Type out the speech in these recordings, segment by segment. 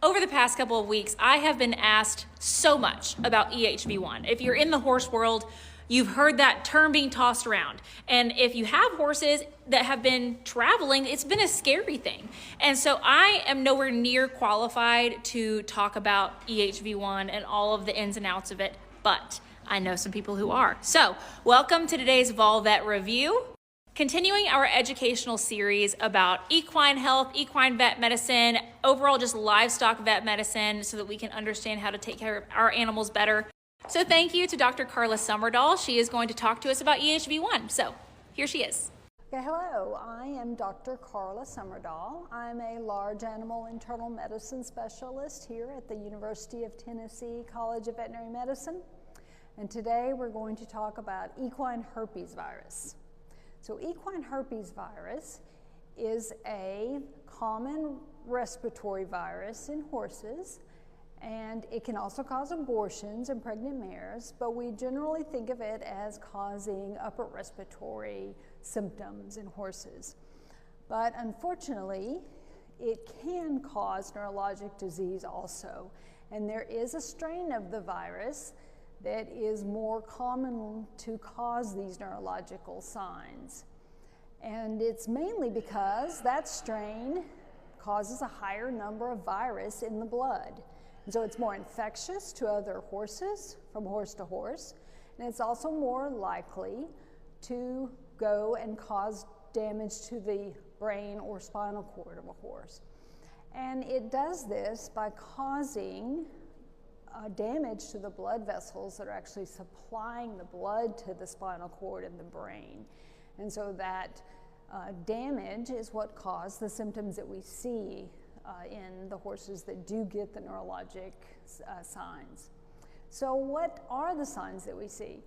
Over the past couple of weeks, I have been asked so much about EHV-1. If you're in the horse world, you've heard that term being tossed around. And if you have horses that have been traveling, it's been a scary thing. And so I am nowhere near qualified to talk about EHV-1 and all of the ins and outs of it, but I know some people who are. So welcome to today's Vol Vet Review. Continuing our educational series about equine health, equine vet medicine, overall just livestock vet medicine so that we can understand how to take care of our animals better. So thank you to Dr. Carla Summerdahl. She is going to talk to us about EHV-1. So here she is. Okay, hello, I am Dr. Carla Summerdahl. I'm a large animal internal medicine specialist here at the University of Tennessee College of Veterinary Medicine. And today we're going to talk about equine herpes virus. So equine herpes virus is a common respiratory virus in horses, and it can also cause abortions in pregnant mares, but we generally think of it as causing upper respiratory symptoms in horses. But unfortunately, it can cause neurologic disease also, and there is a strain of the virus that is more common to cause these neurological signs. And it's mainly because that strain causes a higher number of virus in the blood. And so it's more infectious to other horses, from horse to horse, and it's also more likely to go and cause damage to the brain or spinal cord of a horse. And it does this by causing damage to the blood vessels that are actually supplying the blood to the spinal cord and the brain. And so that damage is what caused the symptoms that we see in the horses that do get the neurologic signs. So what are the signs that we see?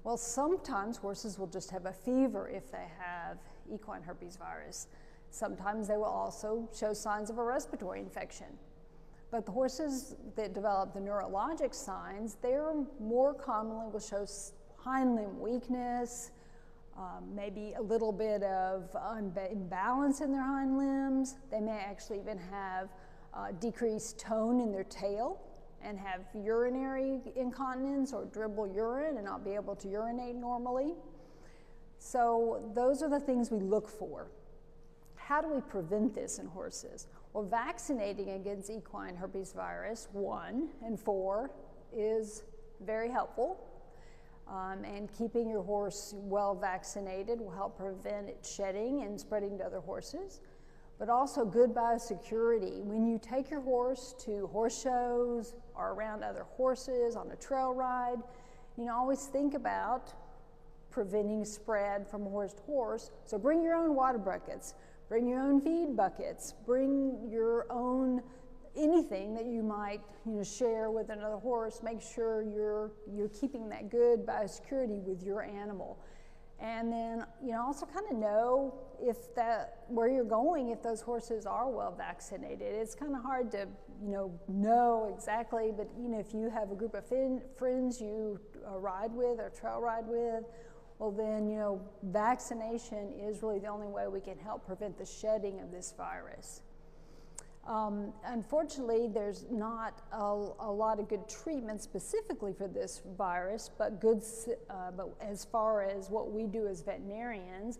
Well, sometimes horses will just have a fever if they have equine herpes virus. Sometimes they will also show signs of a respiratory infection. But the horses that develop the neurologic signs, they're more commonly will show hind limb weakness, maybe a little bit of imbalance in their hind limbs. They may actually even have decreased tone in their tail and have urinary incontinence or dribble urine and not be able to urinate normally. So those are the things we look for. How do we prevent this in horses? Well, vaccinating against equine herpes virus 1 and 4 is very helpful. And keeping your horse well vaccinated will help prevent it shedding and spreading to other horses. But also good biosecurity. When you take your horse to horse shows or around other horses on a trail ride, always think about preventing spread from horse to horse. So bring your own water buckets. Bring your own feed buckets, bring your own anything that you might share with another horse. Make sure you're keeping that good biosecurity with your animal. And then also kind of know if where you're going, if those horses are well vaccinated. It's kind of hard to know exactly, but if you have a group of friends you ride with or trail ride with, well then, vaccination is really the only way we can help prevent the shedding of this virus. Unfortunately, there's not a lot of good treatment specifically for this virus, but as far as what we do as veterinarians,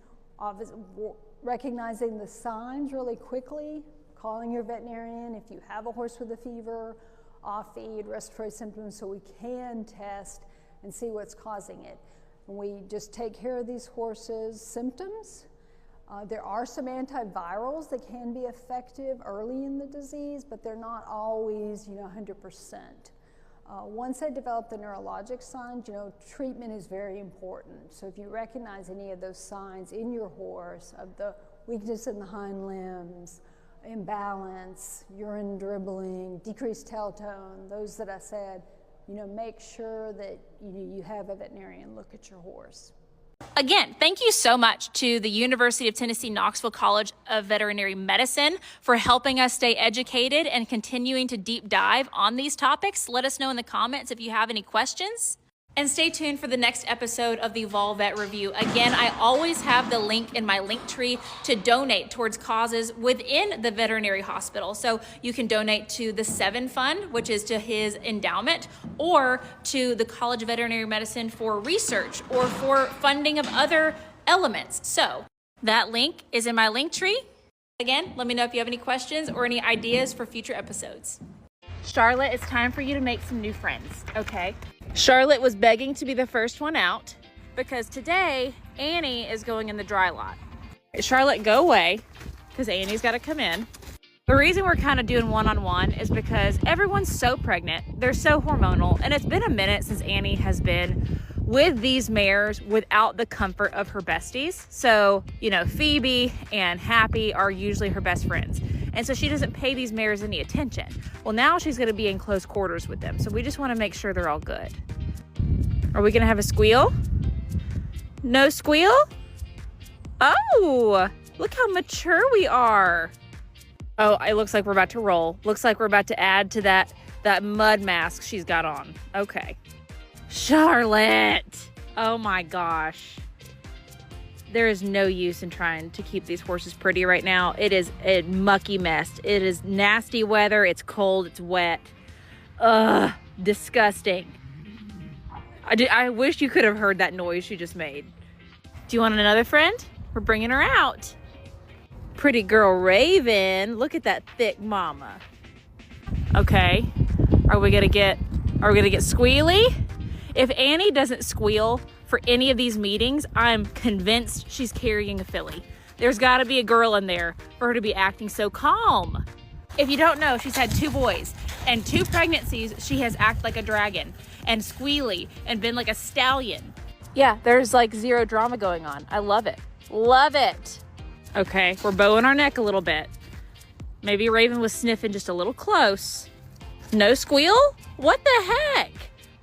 recognizing the signs really quickly, calling your veterinarian if you have a horse with a fever, off-feed, respiratory symptoms, so we can test and see what's causing it. We just take care of these horses' symptoms. There are some antivirals that can be effective early in the disease, but they're not always 100%. Once they develop the neurologic signs, treatment is very important. So if you recognize any of those signs in your horse of the weakness in the hind limbs, imbalance, urine dribbling, decreased tail tone, those that I said, make sure that you have a veterinarian look at your horse. Again, thank you so much to the University of Tennessee Knoxville College of Veterinary Medicine for helping us stay educated and continuing to deep dive on these topics. Let us know in the comments if you have any questions. And stay tuned for the next episode of the Vol Vet Review. Again, I always have the link in my link tree to donate towards causes within the veterinary hospital. So you can donate to the 7 Fund, which is to his endowment, or to the College of Veterinary Medicine for research or for funding of other elements. So that link is in my link tree. Again, let me know if you have any questions or any ideas for future episodes. Charlotte, it's time for you to make some new friends, okay? Charlotte was begging to be the first one out because today Annie is going in the dry lot. Charlotte, go away because Annie's got to come in. The reason we're kind of doing one-on-one is because everyone's so pregnant. They're so hormonal, and it's been a minute since Annie has been with these mares without the comfort of her besties. So, you know, Phoebe and Happy are usually her best friends. And so she doesn't pay these mares any attention. Well, now she's going to be in close quarters with them. So we just want to make sure they're all good. Are we going to have a squeal? No squeal? Oh, look how mature we are. Oh, it looks like we're about to roll. Looks like we're about to add to that mud mask she's got on. Okay. Charlotte. Oh my gosh. There is no use in trying to keep these horses pretty right now. It is a mucky mess. It is nasty weather. It's cold. It's wet. Ugh, disgusting. I wish you could have heard that noise she just made. Do you want another friend? We're bringing her out. Pretty girl Raven. Look at that thick mama. Okay. Are we gonna get squealy? If Annie doesn't squeal for any of these meetings, I'm convinced she's carrying a filly. There's got to be a girl in there for her to be acting so calm. If you don't know, she's had 2 boys and 2 pregnancies. She has acted like a dragon and squealy and been like a stallion. Yeah, there's like zero drama going on. I love it. Love it. Okay, we're bowing our neck a little bit. Maybe Raven was sniffing just a little close. No squeal? What the heck?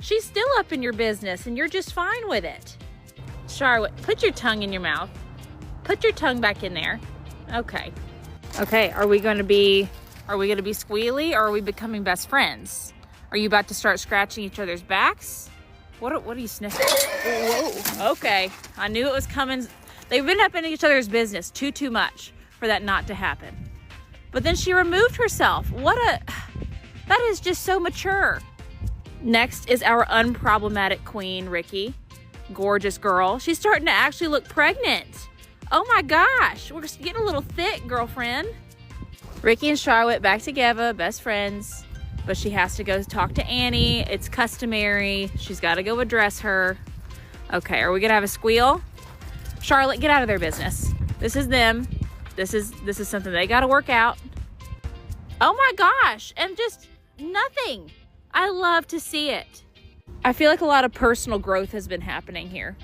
She's still up in your business and you're just fine with it. Charlotte, put your tongue in your mouth. Put your tongue back in there. Okay. Okay, are we gonna be squealy, or are we becoming best friends? Are you about to start scratching each other's backs? What are you sniffing? Whoa, okay. I knew it was coming. They've been up in each other's business too much for that not to happen. But then she removed herself. That is just so mature. Next is our unproblematic queen, Ricky. Gorgeous girl. She's starting to actually look pregnant. Oh my gosh, we're just getting a little thick, girlfriend. Ricky and Charlotte back together, best friends, but she has to go talk to Annie. It's customary. She's got to go address her. Okay, are we gonna have a squeal? Charlotte, get out of their business. This is them. This is something they got to work out. Oh my gosh, and just nothing. I love to see it. I feel like a lot of personal growth has been happening here.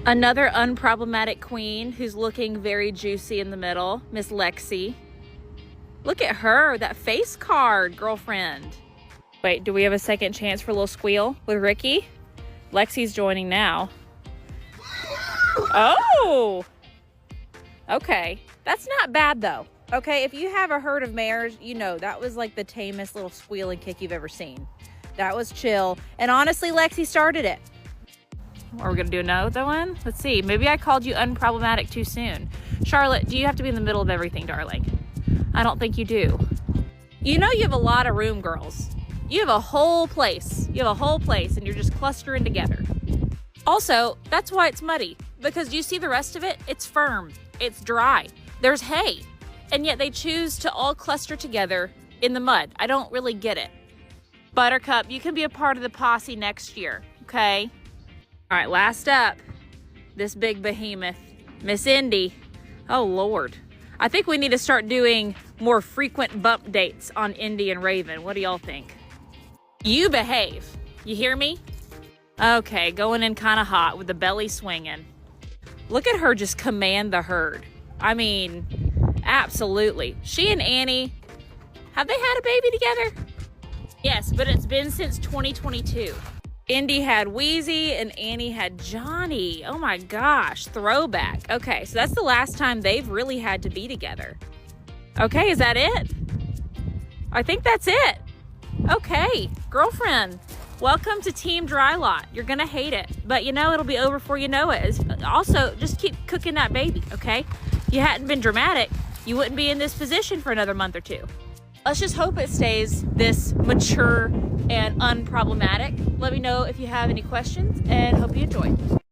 Another unproblematic queen who's looking very juicy in the middle, Miss Lexi. Look at her, that face card, girlfriend. Wait, do we have a second chance for a little squeal with Ricky? Lexi's joining now. Oh! Okay, that's not bad though. Okay, if you have a herd of mares, you know that was like the tamest little squealing kick you've ever seen. That was chill. And honestly, Lexi started it. Are we gonna do another one? Let's see, maybe I called you unproblematic too soon. Charlotte, do you have to be in the middle of everything, darling? I don't think you do. You know you have a lot of room, girls. You have a whole place. You have a whole place and you're just clustering together. Also, that's why it's muddy. Because do you see the rest of it? It's firm, it's dry, there's hay. And yet they choose to all cluster together in the mud. I don't really get it. Buttercup, you can be a part of the posse next year, okay? All right, last up, this big behemoth, Miss Indy. Oh, Lord. I think we need to start doing more frequent bump dates on Indy and Raven. What do y'all think? You behave. You hear me? Okay, going in kind of hot with the belly swinging. Look at her just command the herd. I mean, absolutely. She and Annie, have they had a baby together? Yes, but it's been since 2022. Indy had Wheezy and Annie had Johnny. Oh my gosh, throwback. Okay, so that's the last time they've really had to be together. Okay, is that it? I think that's it. Okay, girlfriend, welcome to Team Dry Lot. You're gonna hate it, but you know, it'll be over before you know it. Also, just keep cooking that baby, okay? If you hadn't been dramatic, you wouldn't be in this position for another month or two. Let's just hope it stays this mature and unproblematic. Let me know if you have any questions, and hope you enjoy.